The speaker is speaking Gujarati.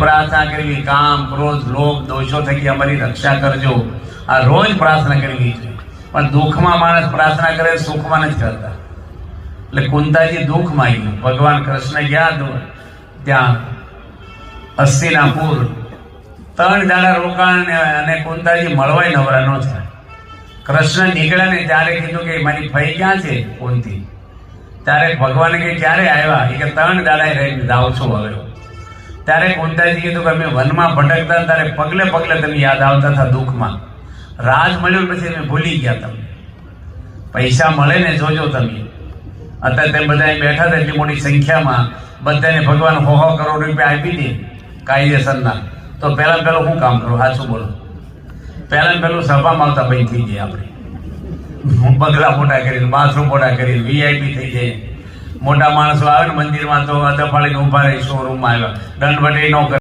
પ્રાર્થના કરવી, કામ ક્રોધ લોભ દોષો થકી અમારી રક્ષા કરજો, આ રોજ પ્રાર્થના કરવી જોઈએ. પણ દુઃખમાં માણસ પ્રાર્થના કરે, સુખમાં નથી કરતા. એટલે કુંતાજી દુઃખ માંગ્યું. ભગવાન કૃષ્ણ ગયા ત્યાં હસ્તિનાપુર, 3 દાડા રોકાણ અને કુંતાજી મળવાય નવરા ન થયા. કૃષ્ણ નીકળ્યા ને ત્યારે કીધું કે મારી ફઈ ક્યાં છે કુંતી? ત્યારે ભગવાને કે ક્યારે આવ્યા? એ કે 3 દાડા રહીને જાઓ છો હવે. ત્યારે કુંતાજી કીધું કે અમે વનમાં ભટકતા ત્યારે પગલે પગલે તમે યાદ આવતા હતા દુઃખમાં. રાજ મળ્યો પછી અમે ભૂલી ગયા તમને. પૈસા મળે ને જોજો તમે. અત્યારે તેમ બધા બેઠા હતા એટલી મોટી સંખ્યામાં, બધાને ભગવાન 100 કરોડ રૂપિયા આપી દે કાયદેસરના, તો પહેલા પહેલું શું કામ કરું? સાચું બોલો. પહેલા પહેલું સભામાં આવતા બંધ થઈ જાય. આપણે બંગલા મોટા કરીને, બાથરૂમ મોટા કરીને, વીઆઈપી થઈ જાય. મોટા માણસો આવે ને મંદિરમાં તો અદફાળીને ઉભા રહી, શોરૂમમાં આવ્યા, દંડવટી ન કરે.